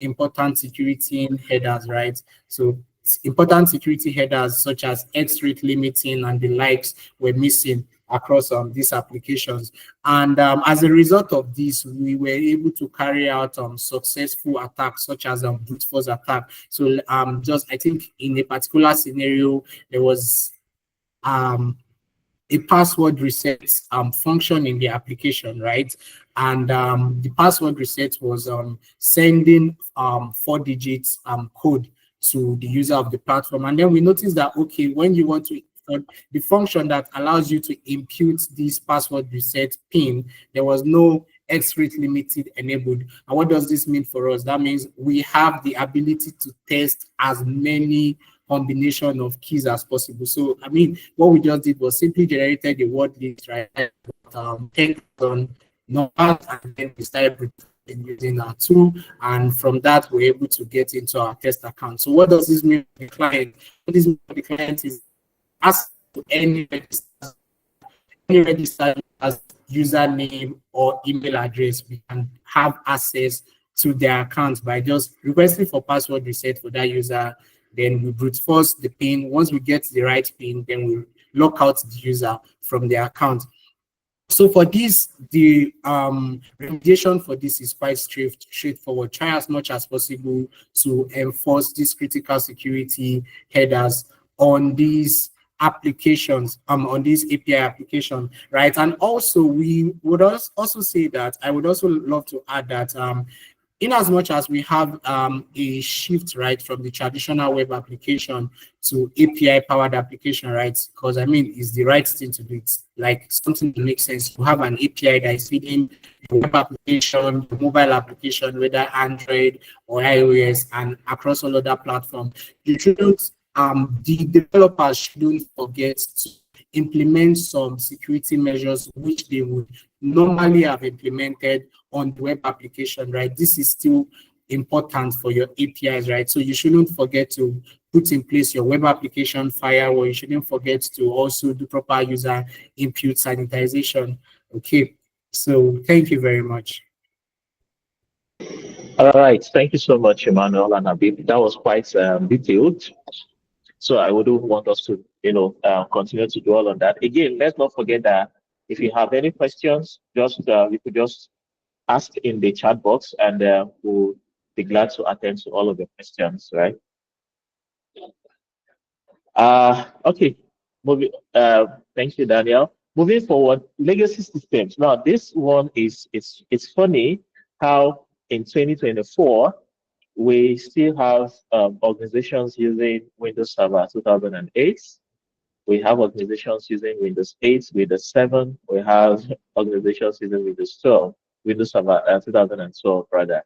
important security headers, right? So important security headers such as X-rate limiting and the likes were missing across these applications. And as a result of this, we were able to carry out successful attacks such as brute force attack. So just I think in a particular scenario, there was a password reset function in the application, right? And the password reset was sending 4 digits code to the user of the platform. And then we noticed that, okay, when you want to, the function that allows you to impute this password reset pin, there was no X-rate limited enabled. And what does this mean for us? That means we have the ability to test as many combination of keys as possible. So, I mean, what we just did was simply generated a word list, right? Text on numbers, and then we started using our tool, and from that we're able to get into our test account. So what does this mean for the client? What this means for the client is ask to any register as username or email address, we can have access to their account by just requesting for password reset for that user. Then we brute force the pin. Once we get the right pin, then we lock out the user from their account. So for this, the remediation for this is quite straightforward. Try as much as possible to enforce these critical security headers on these applications, on this API application, right? And also we would also say that I would also love to add that in as much as we have a shift, right, from the traditional web application to API powered application, right? Because I mean, it's the right thing to do. It's like something that makes sense. You have an API that is feeding the web application, the mobile application, whether Android or iOS, and across all other platforms. You shouldn't, the developers shouldn't forget to implement some security measures which they would normally have implemented on the web application, right? This is still important for your APIs, right? So you shouldn't forget to put in place your web application firewall. You shouldn't forget to also do proper user input sanitization. Okay, so thank you very much. All right, thank you so much, Emmanuel and Habib. That was quite detailed. So I wouldn't want us to, continue to dwell on that. Again, let's not forget that if you have any questions, just you could just ask in the chat box, and we'll be glad to attend to all of your questions, right? Okay. Moving. Thank you, Daniel. Moving forward, legacy systems. Now, this one is it's funny how in 2024 we still have organizations using Windows Server 2008. We have organizations using Windows 8, Windows 7. We have organizations using Windows 12, Windows Server 2012, rather.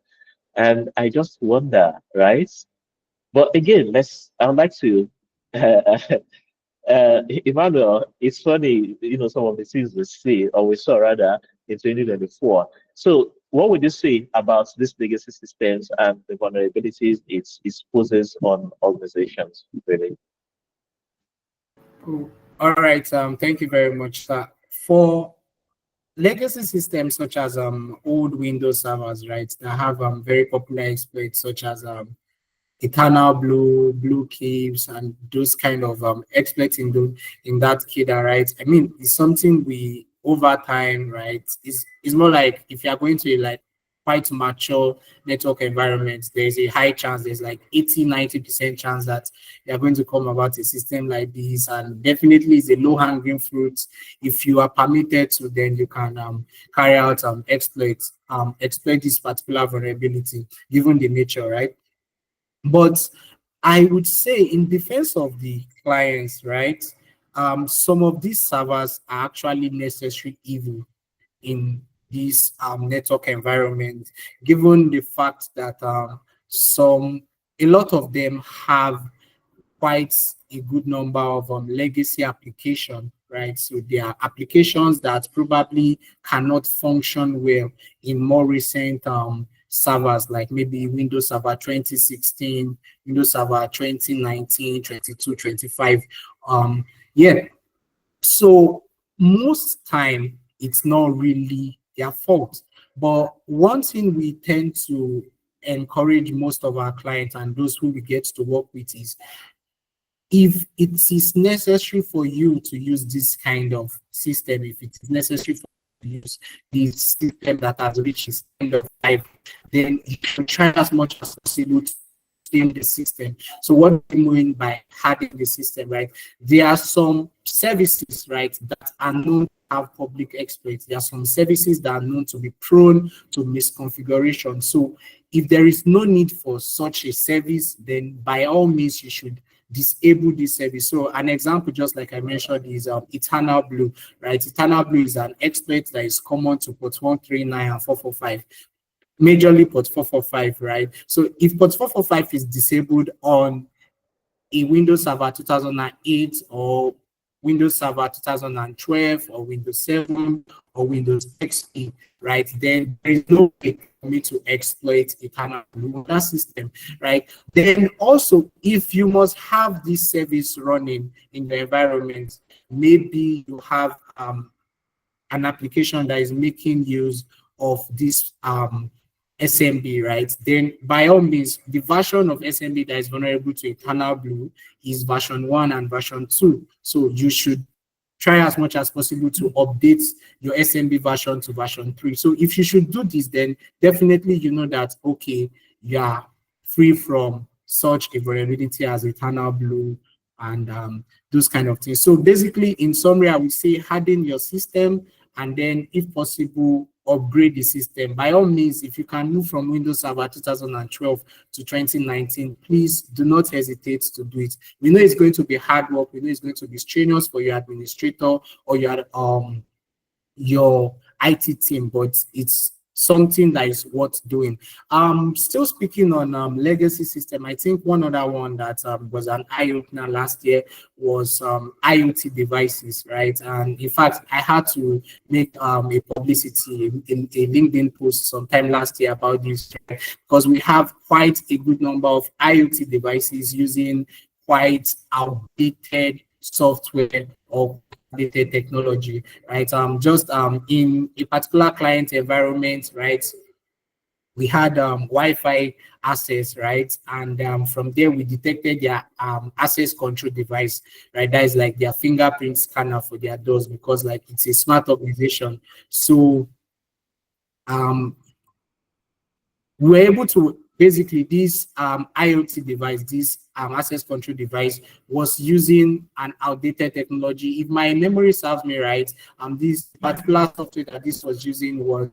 And I just wonder, right? But again, I would like to, Emmanuel, it's funny, some of the things we see, or we saw rather, in 2024. So what would you say about these legacy systems and the vulnerabilities it poses on organizations, really? All right, thank you very much, sir. For legacy systems such as old Windows servers, right, that have very popular exploits such as Eternal Blue Caves, and those kind of exploits in that killer, right? I mean, it's something we over time, right? It's more like if you are going to like quite mature network environments, there's a high chance, there's like 80-90% chance that you're going to come about a system like this, and definitely it's a low-hanging fruit. If you are permitted to, then you can carry out exploit this particular vulnerability given the nature, right? But I would say in defense of the clients, right, some of these servers are actually necessary evil in this network environment, given the fact that a lot of them have quite a good number of legacy application, right? So there are applications that probably cannot function well in more recent servers, like maybe Windows Server 2016, Windows Server 2019, 22, 25. Yeah. So most time it's not really their fault. But one thing we tend to encourage most of our clients and those who we get to work with is, if it is necessary for you to use this kind of system, if it is necessary for you to use this system that has reached its end of life, then you can try as much as possible to in the system. So what do you mean by hardening the system, right? There are some services, right, that are known to have public exploits. There are some services that are known to be prone to misconfiguration. So if there is no need for such a service, then by all means you should disable this service. So an example, just like I mentioned, is Eternal Blue, right? Eternal Blue is an exploit that is common to port 139 and 445. Majorly port 445, right? So if port 445 is disabled on a Windows Server 2008 or Windows Server 2012 or Windows 7 or Windows XP, right, then there is no way for me to exploit Eternal Blue on that system, right? Then also, if you must have this service running in the environment, maybe you have an application that is making use of this SMB, right? Then by all means, the version of SMB that is vulnerable to Eternal Blue is version 1 and version 2. So you should try as much as possible to update your SMB version to version 3. So if you should do this, then definitely you know that, okay, you are free from such a vulnerability as Eternal Blue and those kind of things. So basically, in summary, I would say harden your system, and then if possible, upgrade the system. By all means, if you can move from Windows Server 2012 to 2019, please do not hesitate to do it. We know it's going to be hard work. We know it's going to be strenuous for your administrator or your IT team, but it's something that is worth doing. Still speaking on legacy system, I think one other one that was an eye-opener last year was IoT devices, right? And in fact, I had to make a publicity in a LinkedIn post sometime last year about this, right? Because we have quite a good number of IoT devices using quite outdated software or outdated technology, right? Just in a particular client environment, right? We had Wi-Fi access, right? And from there, we detected their access control device, right? That is like their fingerprint scanner for their doors, because like it's a smart organization. So we're able to basically this IoT device, this access control device was using an outdated technology. If my memory serves me right, this particular software that this was using was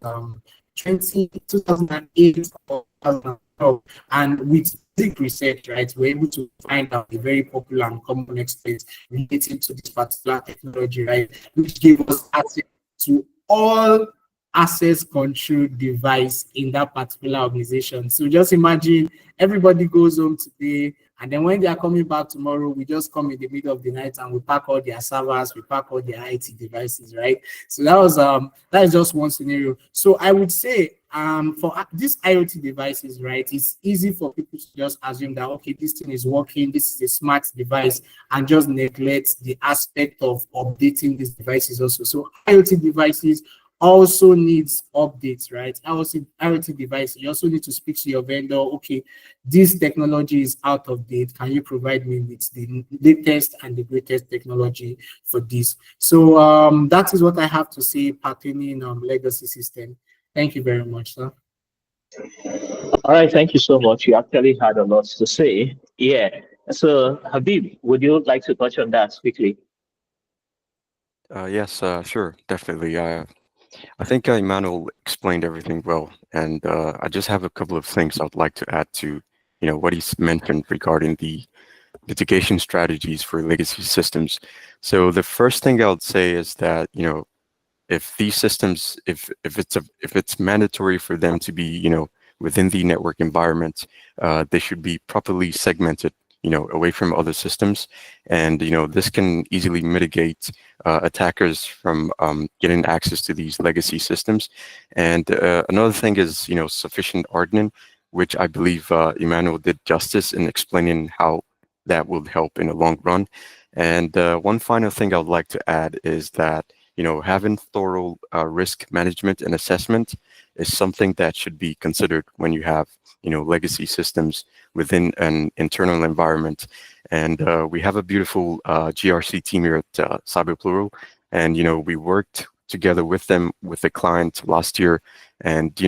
2008 or 2012. And with basic research, right, we're able to find out a very popular and common exploit relating to this particular technology, right, which gave us access to all access control device in that particular organization. So just imagine everybody goes home today, and then when they are coming back tomorrow, we just come in the middle of the night and we pack all their servers, we pack all their IT devices, right? So that is just one scenario. So I would say for these IoT devices, right, it's easy for people to just assume that, okay, this thing is working, this is a smart device, and just neglect the aspect of updating these devices also. So IoT devices also needs updates, right? IoT device, you also need to speak to your vendor. Okay, this technology is out of date. Can you provide me with the latest and the greatest technology for this? So that is what I have to say pertaining legacy system. Thank you very much, sir. All right, thank you so much. You actually had a lot to say. Yeah. So, Habib, would you like to touch on that quickly? Yes, sure, definitely. I think Emmanuel explained everything well, and I just have a couple of things I'd like to add to, what he's mentioned regarding the mitigation strategies for legacy systems. So the first thing I would say is that, if these systems, if it's mandatory for them to be, within the network environment, they should be properly segmented, away from other systems, and this can easily mitigate attackers from getting access to these legacy systems. And another thing is, sufficient hardening, which I believe Emmanuel did justice in explaining how that will help in the long run. And one final thing I would like to add is that having thorough risk management and assessment is something that should be considered when you have, legacy systems within an internal environment. And we have a beautiful GRC team here at CyberPlural, and we worked together with them, with the client last year, and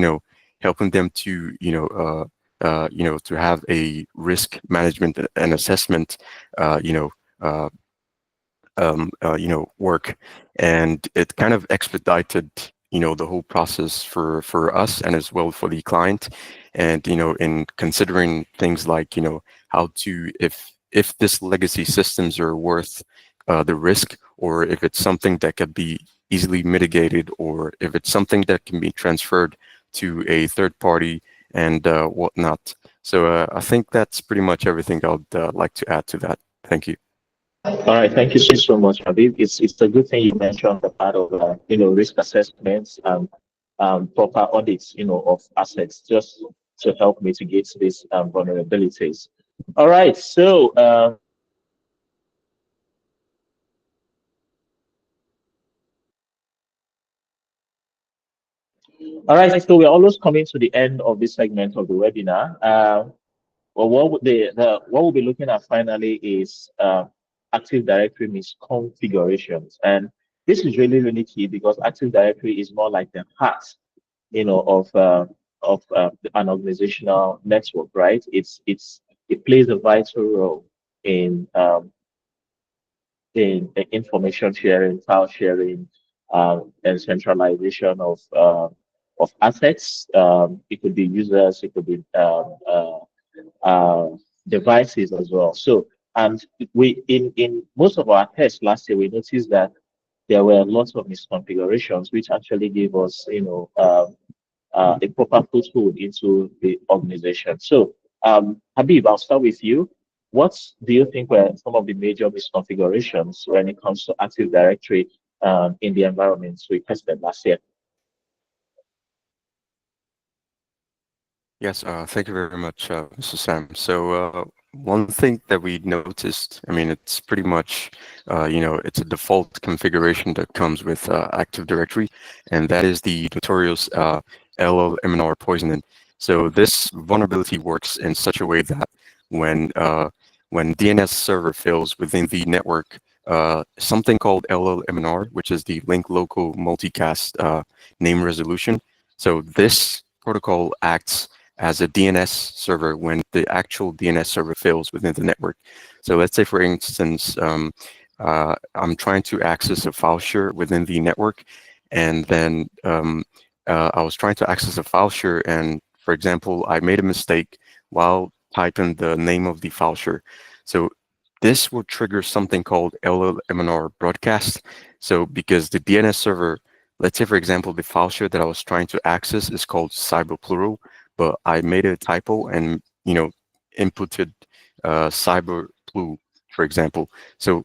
helping them to to have a risk management and assessment uh, you know uh, work, and it kind of expedited the whole process for us and as well for the client. And in considering things like how to, if this legacy systems are worth the risk, or if it's something that could be easily mitigated, or if it's something that can be transferred to a third party and whatnot. So I think that's pretty much everything I'd like to add to that. Thank you. All right, thank you so much, Habib. It's a good thing you mentioned the part of risk assessments and proper audits of assets, just to help mitigate these vulnerabilities. All right, so so we're almost coming to the end of this segment of the webinar. Well, what we'll be looking at finally is Active Directory misconfigurations, and this is really key because Active Directory is more like the heart, of an organizational network, right? It plays a vital role in information sharing, file sharing, and centralization of assets. It could be users, it could be uh, devices as well. So, and we in most of our tests last year, we noticed that there were lots of misconfigurations, which actually gave us, a proper foothold into the organization. So, Habib, I'll start with you. What do you think were some of the major misconfigurations when it comes to Active Directory in the environments we tested last year? Yes, thank you very much, Mr. Sam. So one thing that we noticed, I mean, it's pretty much, it's a default configuration that comes with Active Directory, and that is the notorious LLMNR poisoning. So this vulnerability works in such a way that when DNS server fails within the network, something called LLMNR, which is the link local multicast name resolution. So this protocol acts as a DNS server when the actual DNS server fails within the network. So let's say, for instance, I'm trying to access a file share within the network, and then I was trying to access a file share, and for example, I made a mistake while typing the name of the file share. So this will trigger something called LLMNR broadcast. So because the DNS server, let's say, for example, the file share that I was trying to access is called CyberPlural, but I made a typo and inputted CyberPlu, for example. So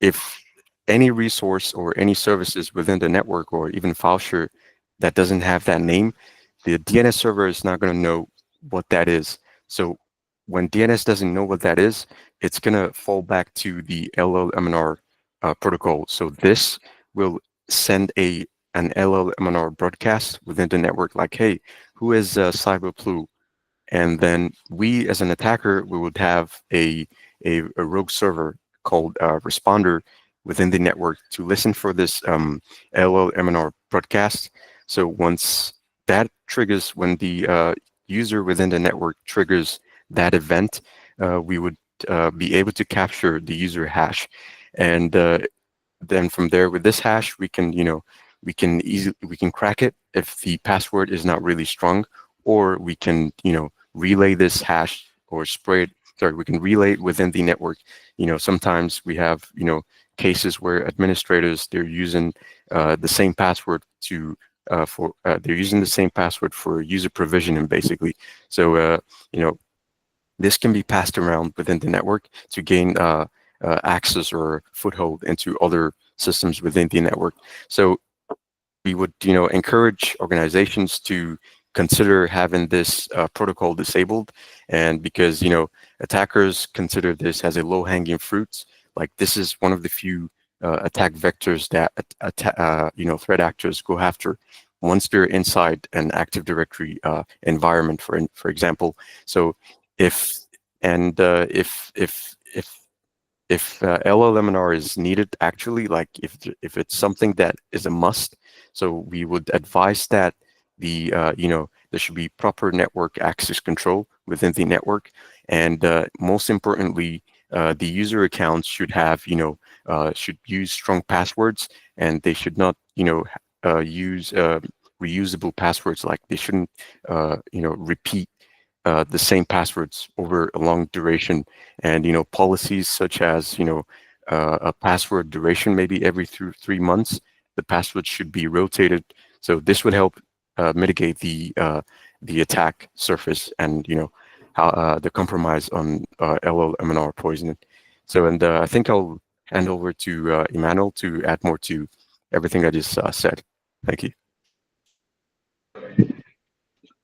if any resource or any services within the network or even file share that doesn't have that name, the DNS server is not going to know what that is. So when DNS doesn't know what that is, it's going to fall back to the LLMNR protocol. So this will send an LLMNR broadcast within the network like, hey, who is CyberPlu? And then we, as an attacker, we would have a rogue server called responder within the network to listen for this LLMNR broadcast. So once that triggers, when the user within the network triggers that event, we would be able to capture the user hash. And then from there, with this hash, we can, we can crack it if the password is not really strong, or we can, relay this hash or spray it. Sorry, we can relay it within the network. Sometimes we have, cases where administrators, they're using the same password to they're using the same password for user provisioning, basically. So this can be passed around within the network to gain access or foothold into other systems within the network. So we would, encourage organizations to consider having this protocol disabled, and because attackers consider this as a low-hanging fruit. Like, this is one of the few attack vectors that threat actors go after once they're inside an Active Directory environment, for example. So if and if LLMNR is needed, actually, like if it's something that is a must, so we would advise that there should be proper network access control within the network, and most importantly, the user accounts should have should use strong passwords, and they should not use reusable passwords. Like they shouldn't repeat the same passwords over a long duration, and policies such as a password duration, maybe every 3 months the password should be rotated. So this would help mitigate the attack surface, and how the compromise on LLMNR poisoning. So, and I think I'll hand over to Emmanuel to add more to everything I just said. Thank you.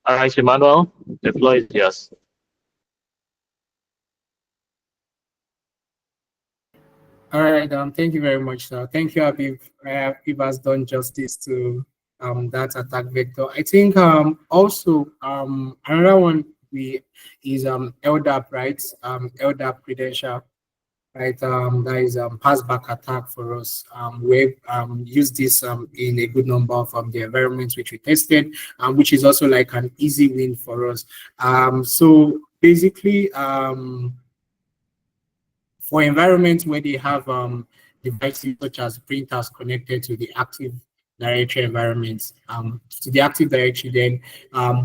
All right, Emmanuel, the floor is yours. All right. Thank you very much, sir. Thank you, Habib. Habib has done justice to that attack vector. I think also another one is LDAP, right? LDAP credential, right? That is passback attack for us. We've used this in a good number of the environments which we tested, which is also like an easy win for us. So basically, for environments where they have devices such as printers connected to the Active Directory environments, to the Active Directory, then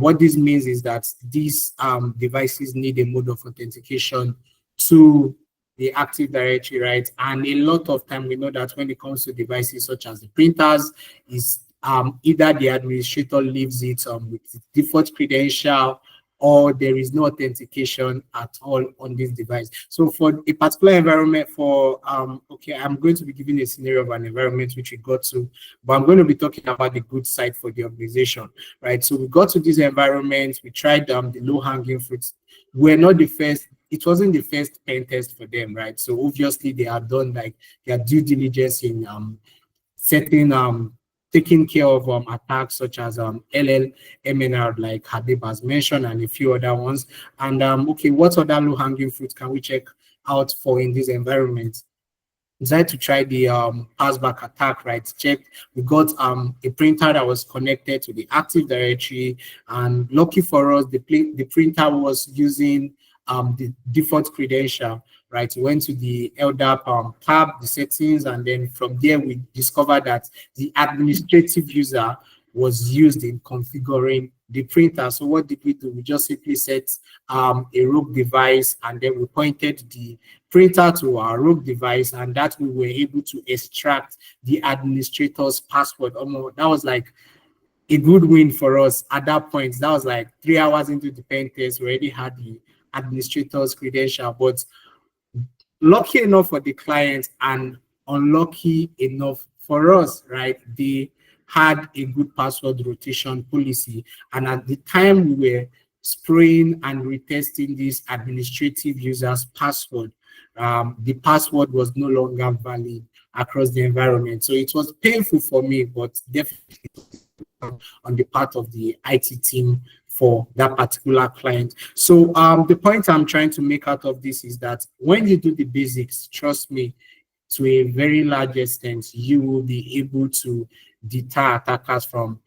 what this means is that these devices need a mode of authentication to the Active Directory, right? And a lot of time we know that when it comes to devices such as the printers, is either the administrator leaves it with the default credential, or there is no authentication at all on this device. So for a particular environment, okay, I'm going to be giving a scenario of an environment which we got to, but I'm going to be talking about the good side for the organization, right? So we got to this environment, we tried the low-hanging fruits. We're not the first, it wasn't the first pen test for them, right? So obviously they have done like their due diligence in setting taking care of attacks such as LLMNR, like Habib has mentioned, and a few other ones. And okay, what other low-hanging fruits can we check out for in this environment? Decided to try the passback attack, right? Checked. We got a printer that was connected to the Active Directory, and lucky for us, the printer was using the default credential, right? We went to the LDAP tab, the settings, and then from there we discovered that the administrative user was used in configuring the printer. So what did we do? We just simply set a rogue device, and then we pointed the printer to our rogue device, and that we were able to extract the administrator's password. That was like a good win for us at that point. That was like 3 hours into the pen test. We already had the administrator's credential, but lucky enough for the client and unlucky enough for us, right? They had a good password rotation policy, and at the time we were spraying and retesting this administrative user's password, the password was no longer valid across the environment. So it was painful for me, but definitely on the part of the IT team for that particular client. So the point I'm trying to make out of this is that when you do the basics, trust me, to a very large extent, you will be able to deter attackers from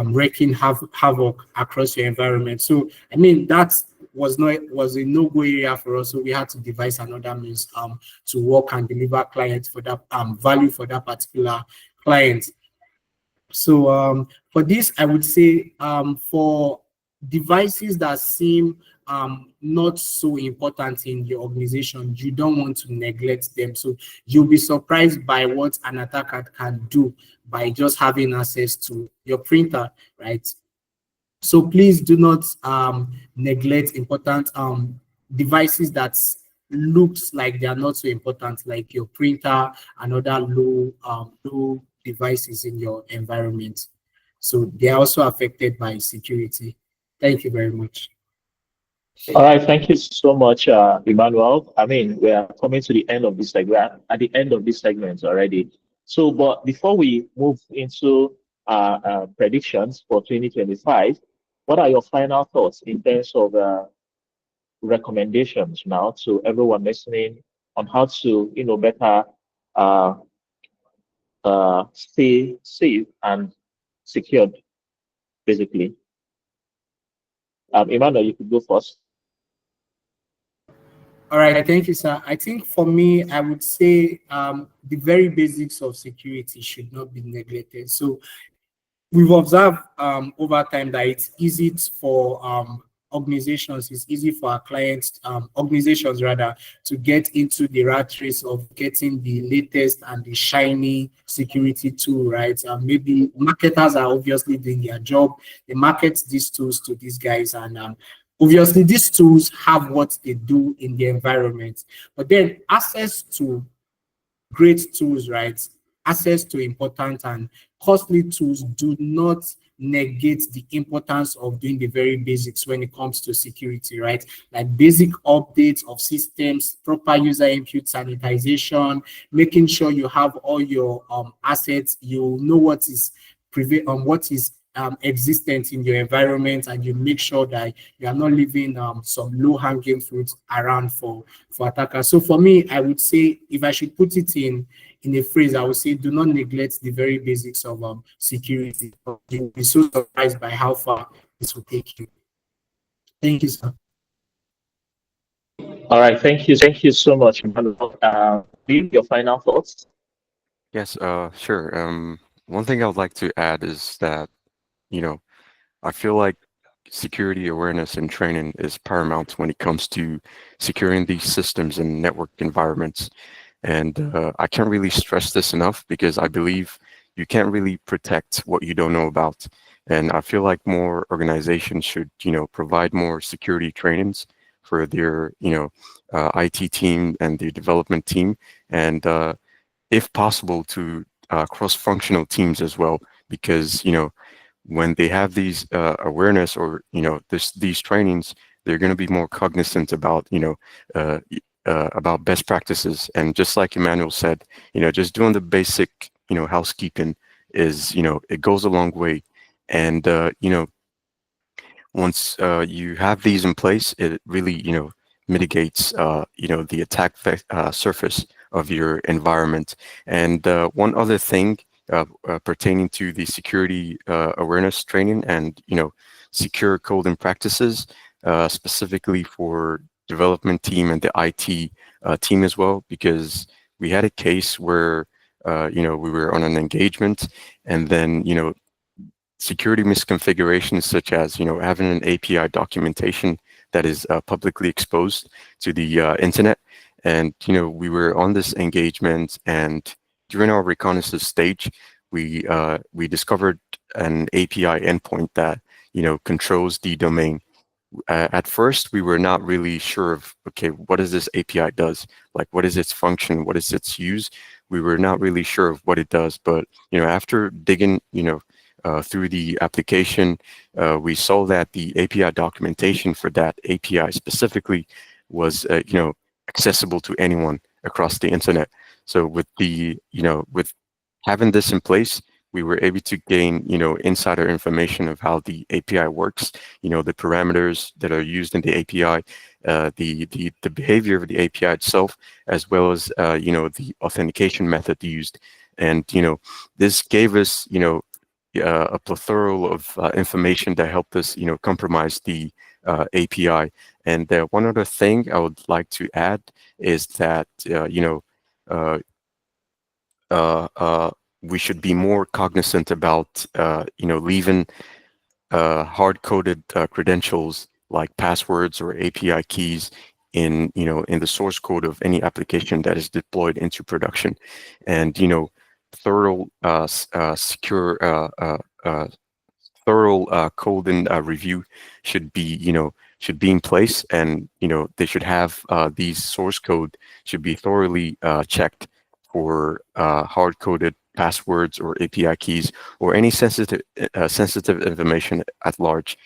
wreaking havoc across your environment. So I mean that was a no-go area for us. So we had to devise another means to work and deliver clients for that value for that particular client. So for this, I would say for devices that seem not so important in your organization, you don't want to neglect them. So you'll be surprised by what an attacker can do by just having access to your printer, right? So please do not neglect important devices that looks like they are not so important, like your printer and other low devices in your environment. So they are also affected by security. Thank you very much. All right, thank you so much, Emmanuel. I mean, we are coming to the end of this segment, at the end of this segment already. So, but before we move into predictions for 2025. What are your final thoughts in terms of recommendations now to everyone listening on how to, better uh, stay safe and secured, basically? Emmanuel, you could go first. All right, thank you, sir. I think for me, I would say the very basics of security should not be neglected. So we've observed over time that it's easy for organizations, it's easy for our clients, organizations rather, to get into the rat race of getting the latest and the shiny security tool, right? Maybe marketers are obviously doing their job. They market these tools to these guys, and obviously these tools have what they do in the environment. But then access to great tools, right? Access to important and costly tools do not negate the importance of doing the very basics when it comes to security, right? Like basic updates of systems, proper user input sanitization, making sure you have all your assets, you know what is existent in your environment, and you make sure that you are not leaving some low-hanging fruits around for attackers. So for me, I would say, if I should put it in a phrase, I would say do not neglect the very basics of security. You'll be so surprised by how far this will take you. Thank you, sir. All right, thank you so much, Emmanuel. Bill, your final thoughts? Yes, sure. One thing I would like to add is that, you know, I feel like security awareness and training is paramount when it comes to securing these systems and network environments. And I can't really stress this enough, because I believe you can't really protect what you don't know about. And I feel like more organizations should, provide more security trainings for their, IT team and the development team, and if possible, to cross-functional teams as well, because, when they have these awareness, or these trainings, they're going to be more cognizant about about best practices. And just like Emmanuel said, just doing the basic housekeeping is, it goes a long way. And once you have these in place, it really mitigates the attack surface of your environment. And one other thing pertaining to the security awareness training and secure coding practices, specifically for development team and the IT team as well, because we had a case where we were on an engagement, and then security misconfigurations, such as having an API documentation that is publicly exposed to the internet. And we were on this engagement, and during our reconnaissance stage, we discovered an API endpoint that controls the domain. At first, we were not really sure of, okay, what does this API does? Like, what is its function? What is its use? We were not really sure of what it does. But after digging through the application, we saw that the API documentation for that API specifically was accessible to anyone across the internet. So with with having this in place, we were able to gain insider information of how the API works, the parameters that are used in the API, the behavior of the API itself, as well as the authentication method used. And this gave us a plethora of information that helped us compromise the API. And one other thing I would like to add is that uh, we should be more cognizant about leaving hard-coded credentials like passwords or API keys in in the source code of any application that is deployed into production. And thorough secure thorough code and review should be in place. And they should have these source code should be thoroughly checked for hard-coded passwords or API keys, or any sensitive information at large,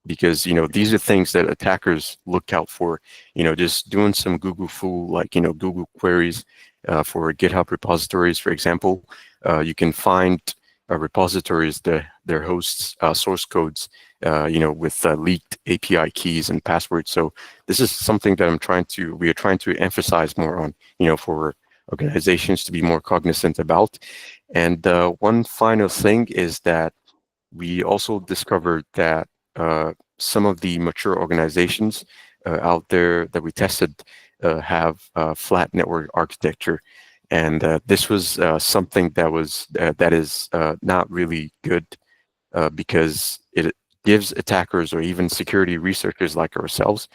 because these are things that attackers look out for. Just doing some Google fool, like Google queries for GitHub repositories, for example. You can find repositories, their hosts' source codes, with leaked API keys and passwords. So this is something that we are trying to emphasize more on, for organizations to be more cognizant about. And one final thing is that we also discovered that some of the mature organizations out there that we tested have flat network architecture. And this was something that is not really good because it gives attackers or even security researchers like ourselves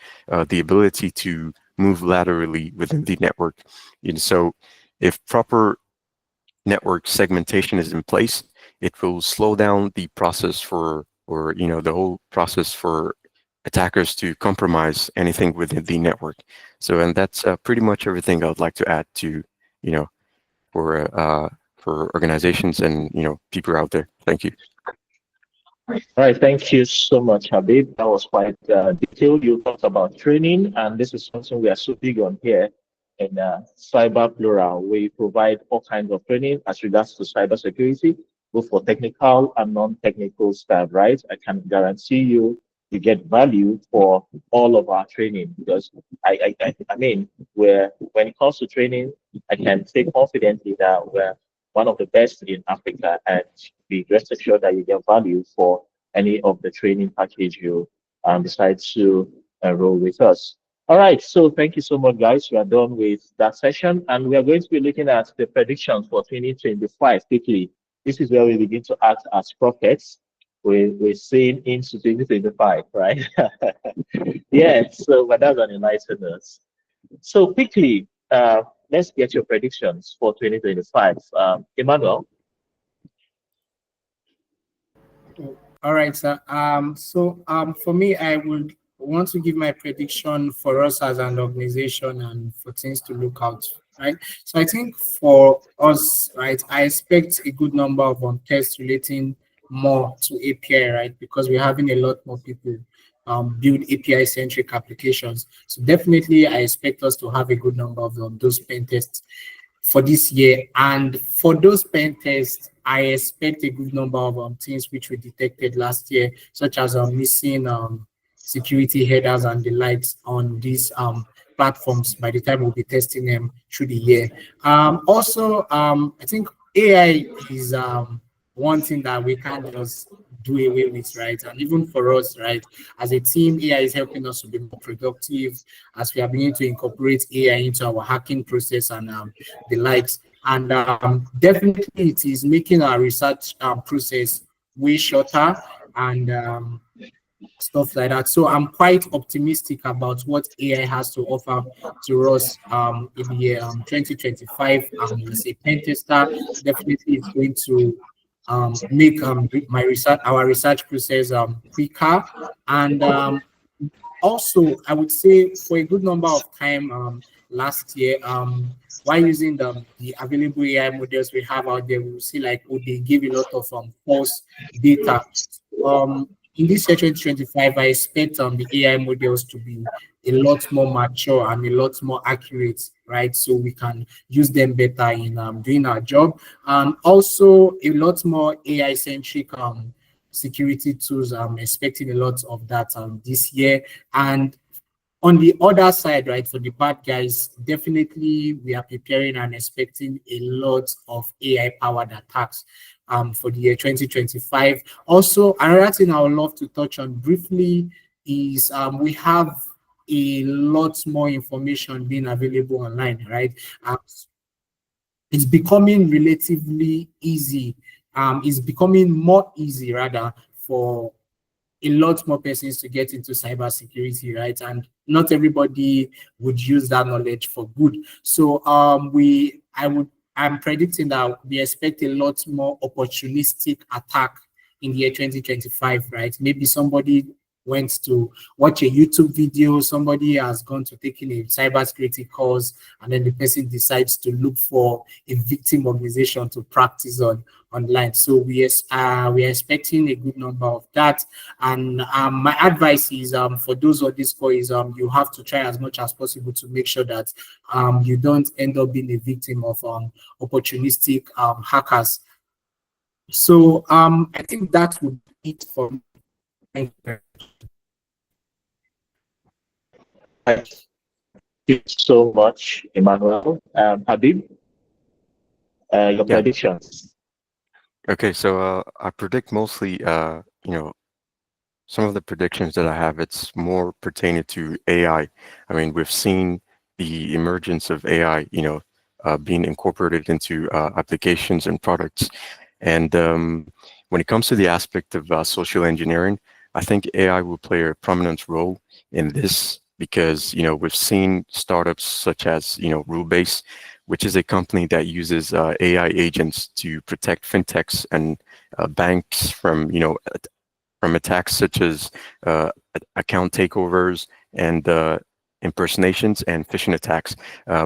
the ability to move laterally within the network. So if proper network segmentation is in place, it will slow down the process the whole process for attackers to compromise anything within the network. So, and that's pretty much everything I would like to add to, you know, for organizations and, people out there. Thank you. All right, thank you so much, Habib. That was quite detailed. You talked about training, and this is something we are so big on here in Cyber Plural. We provide all kinds of training as regards to cybersecurity, both for technical and non-technical staff, right? I can guarantee you get value for all of our training because I mean, when it comes to training, I can say confidently that we're one of the best in Africa, and be rest assured that you get value for any of the training package you decide to enroll with us. All right, so thank you so much, guys. We are done with that session, and we are going to be looking at the predictions for 2025 quickly. This is where we begin to act as prophets. We're seeing into 2025, right? Yeah, so but that's an enlighten us. So quickly, let's get your predictions for 2025. Emmanuel. All right, sir. For me, I would want to give my prediction for us as an organization and for things to look out, right? So I think for us, right, I expect a good number of tests relating more to API, right? Because we're having a lot more people build API-centric applications. So definitely, I expect us to have a good number of those pen tests for this year. And for those pen tests, I expect a good number of things which we detected last year, such as missing security headers and the likes on these platforms by the time we'll be testing them through the year. I think AI is one thing that we can't just do away with, right? And even for us, right, as a team, AI is helping us to be more productive as we are beginning to incorporate AI into our hacking process and the likes. And definitely it is making our research process way shorter and stuff like that. So I'm quite optimistic about what AI has to offer to us in the year 2025. As a pen tester, definitely it's going to make our research process quicker. And also, I would say for a good number of time last year, while using the available AI models we have out there, we will see like, oh, they give a lot of false data. In this year 2025, I expect the AI models to be a lot more mature and a lot more accurate, right? So we can use them better in doing our job. And also a lot more AI-centric security tools. I'm expecting a lot of that this year. And on the other side, right, for the bad guys, definitely we are preparing and expecting a lot of AI-powered attacks for the year 2025. Also, another thing I would love to touch on briefly is we have a lot more information being available online, right? It's becoming relatively easy. It's becoming more easy, rather, for a lot more persons to get into cybersecurity, right? And not everybody would use that knowledge for good. So I'm predicting that we expect a lot more opportunistic attack in the year 2025, right? Maybe somebody went to watch a YouTube video, somebody has gone to taking a cybersecurity course, and then the person decides to look for a victim organization to practice on online. So we are expecting a good number of that. And my advice is for those on this call is you have to try as much as possible to make sure that you don't end up being a victim of opportunistic hackers. So I think that would be it for me. Thank you. Thank you so much, Emmanuel. Habib, your Yeah. predictions. Okay. So I predict mostly, some of the predictions that I have, it's more pertaining to AI. I mean, we've seen the emergence of AI, being incorporated into applications and products. And when it comes to the aspect of social engineering, I think AI will play a prominent role in this because, we've seen startups such as, Rulebase, which is a company that uses AI agents to protect fintechs and banks from attacks such as account takeovers and impersonations and phishing attacks,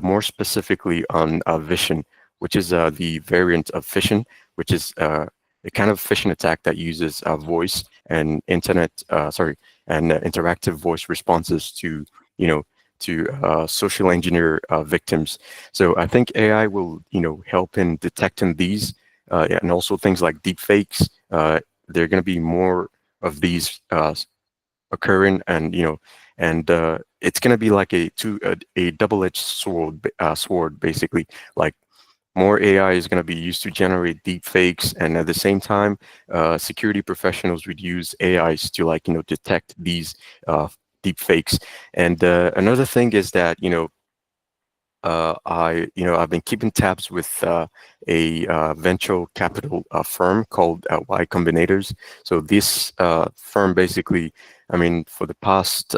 more specifically on Vision, which is the variant of phishing, which is a kind of phishing attack that uses voice and interactive voice responses to, social engineer victims. So I think AI will, help in detecting these and also things like deepfakes. They're going to be more of these occurring, and it's going to be like a double-edged sword basically. Like, more AI is going to be used to generate deep fakes, and at the same time security professionals would use AIs to, like, detect these deep fakes. And another thing is that, I've been keeping tabs with a venture capital firm called Y Combinators. So this firm basically, I mean, for the past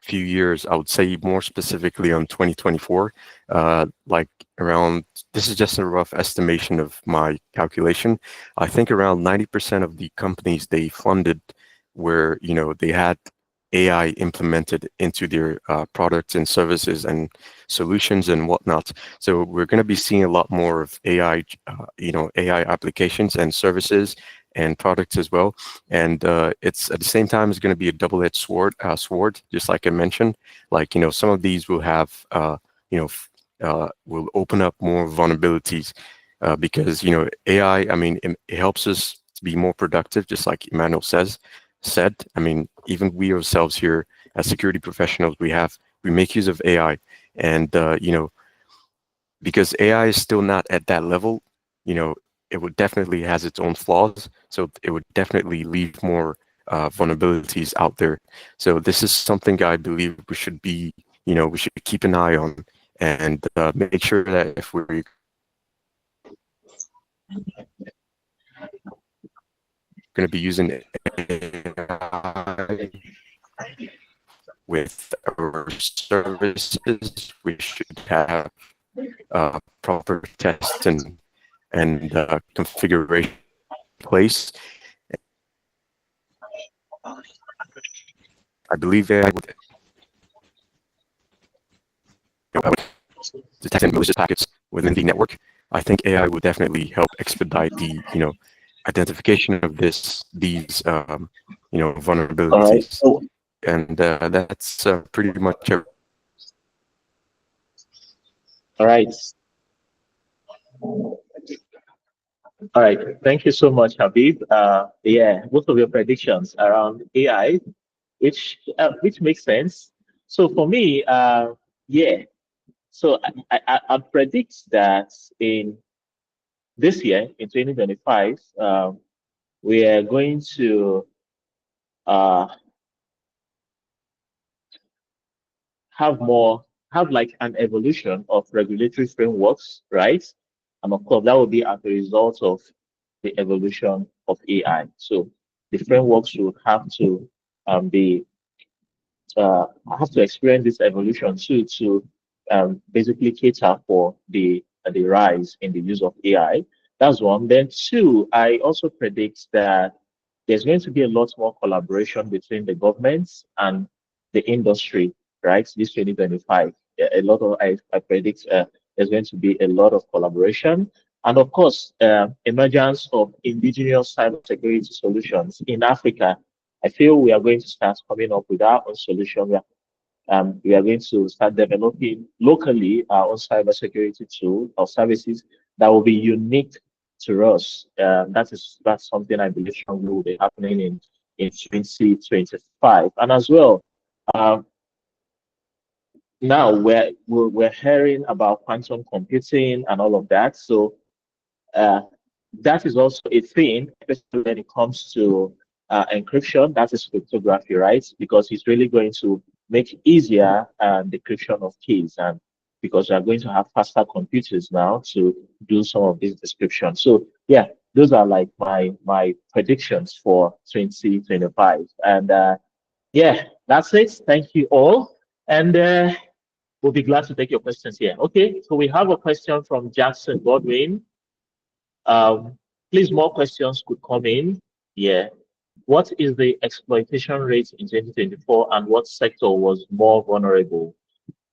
few years, I would say more specifically on 2024, like around, this is just a rough estimation of my calculation. I think around 90% of the companies they funded where, they had AI implemented into their products and services and solutions and whatnot. So we're going to be seeing a lot more of AI, AI applications and services and products as well. And it's at the same time, it's going to be a double-edged sword, just like I mentioned. Like, some of these will have, will open up more vulnerabilities because, AI, I mean, it helps us to be more productive, just like Emmanuel said. I mean, even we ourselves here as security professionals, we make use of AI, and because AI is still not at that level, it would definitely has its own flaws. So it would definitely leave more vulnerabilities out there. So this is something I believe we should keep an eye on and make sure that if we're going to be using AI with our services, we should have proper testing and configuration in place. I believe AI would detect malicious packets within the network. I think AI would definitely help expedite the identification of these All right. vulnerabilities, So, and that's pretty much all right. All right. Thank you so much, Habib. Yeah, both of your predictions around AI, which makes sense. So for me, yeah. So I predict that in this year, in 2025, we are going to uh, have more, have like an evolution of regulatory frameworks, right? And of course, that will be as a result of the evolution of AI. So the frameworks will have to be have to experience this evolution too to basically cater for the rise in the use of AI. That's one. Then two, I also predict that there's going to be a lot more collaboration between the governments and the industry, right? This 2025, a lot of I predict there's going to be a lot of collaboration, and of course, emergence of indigenous cybersecurity solutions in Africa. I feel we are going to start coming up with our own solution. We are going to start developing locally our own cybersecurity tool or services that will be unique to us. That's something I believe strongly will be happening in 2025. And as well, um, now we're hearing about quantum computing and all of that. So uh, that is also a thing, especially when it comes to encryption. That is cryptography, right? Because it's really going to make easier decryption of keys, and because we are going to have faster computers now to do some of these descriptions. So yeah, those are like my predictions for 2025. And yeah, that's it. Thank you all, and we'll be glad to take your questions here. Okay, so we have a question from Jackson Godwin. Please, more questions could come in. Yeah. What is the exploitation rate in 2024 and what sector was more vulnerable?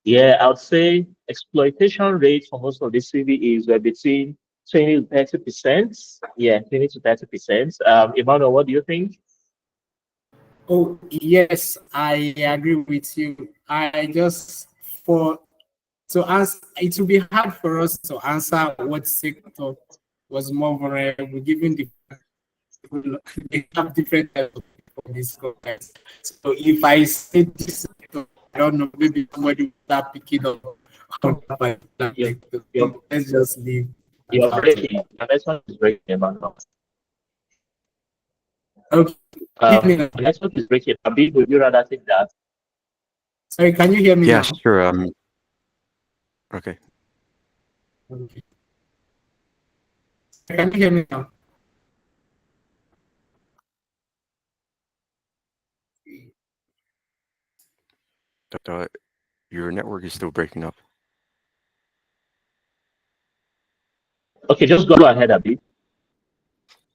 Yeah, I would say exploitation rate for most of the CVEs were between 20 to 30%. Yeah, 20 to 30%. Emmanuel, what do you think? Oh, yes, I agree with you. I just for to answer, it will be hard for us to answer what sector was more vulnerable, given the they have different types of people in this context. So if I say this sector, I don't know, maybe somebody will start picking up on that particular You're, sector. you're, So let's just leave you're that to. breaking. The network is breaking, Emmanuel. Okay. The network is breaking. Abid, would you rather take that? Sorry, can you hear me Yeah, now? sure. Okay. Okay. Can you hear me now? Uh, your network is still breaking up. Okay, just go ahead, Abid.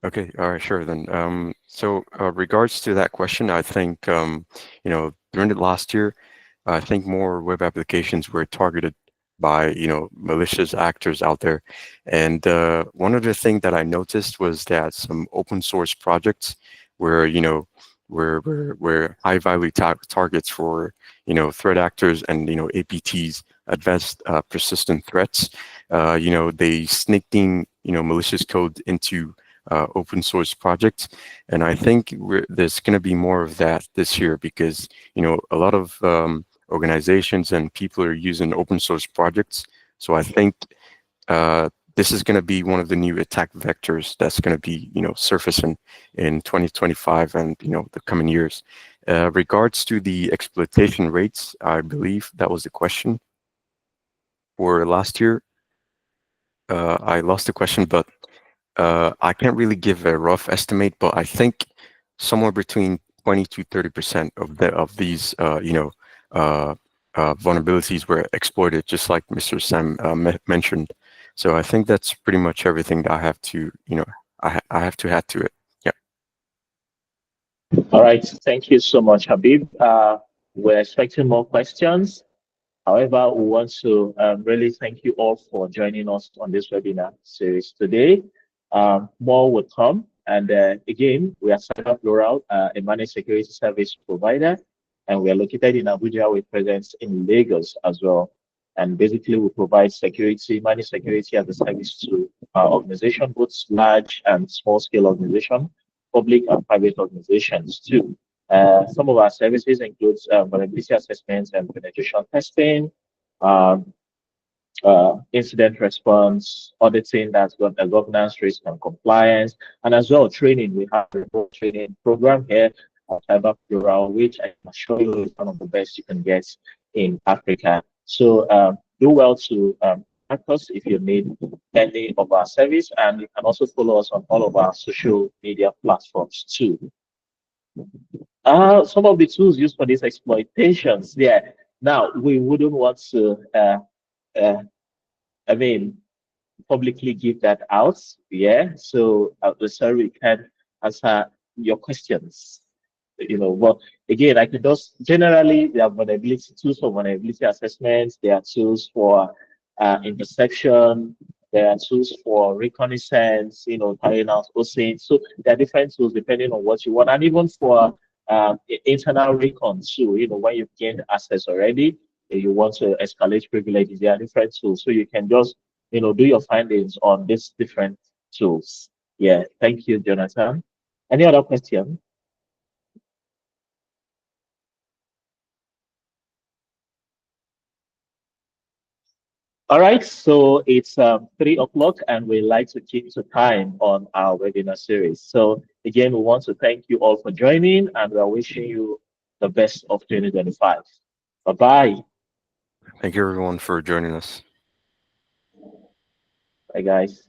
Okay, all right, sure then. So regards to that question, I think during the last year, I think more web applications were targeted by malicious actors out there, and one of the things that I noticed was that some open source projects were were high value targets for threat actors and APTs, advanced persistent threats. They sneaked in malicious code into open source projects. And I think there's going to be more of that this year because, a lot of organizations and people are using open source projects. So I think this is going to be one of the new attack vectors that's going to be, surfacing in 2025 and, the coming years. Regards to the exploitation rates, I believe that was the question for last year. I lost the question, but I can't really give a rough estimate, but I think somewhere between 20 to 30% of these vulnerabilities were exploited, just like Mr. Sam mentioned. So I think that's pretty much everything that I have to I have to add to it. Yeah. All right. Thank you so much, Habib. We're expecting more questions. However, we want to really thank you all for joining us on this webinar series today. More will come. And again, we are Cyber Plural, a managed security service provider, and we are located in Abuja with presence in Lagos as well. And basically, we provide security, managed security as a service to organizations, both large and small scale organizations, public and private organizations too. Some of our services include vulnerability assessments and penetration testing, um, incident response, auditing, that's got a governance, risk, and compliance, and as well training. We have a remote training program here at Cyber Plural, which I can assure you is one of the best you can get in Africa. So do well to contact us if you need any of our service, and you can also follow us on all of our social media platforms too. Some of the tools used for these exploitations. Yeah. Now we wouldn't want to. Uh, I mean, publicly give that out. Yeah. So sorry, we can answer your questions. But again, I can just generally there are vulnerability tools for vulnerability assessments. There are tools for interception. There are tools for reconnaissance. Carrying out OSINT. So there are different tools depending on what you want, and even for internal recon too. When you've gained access already, you want to escalate privileges. There are different tools, so you can just do your findings on these different tools. Yeah, thank you, Jonathan. Any other question? All right, so it's 3 o'clock, and we like to keep to time on our webinar series. So again, we want to thank you all for joining, and we are wishing you the best of 2025. Bye bye. Thank you everyone for joining us. Bye, guys.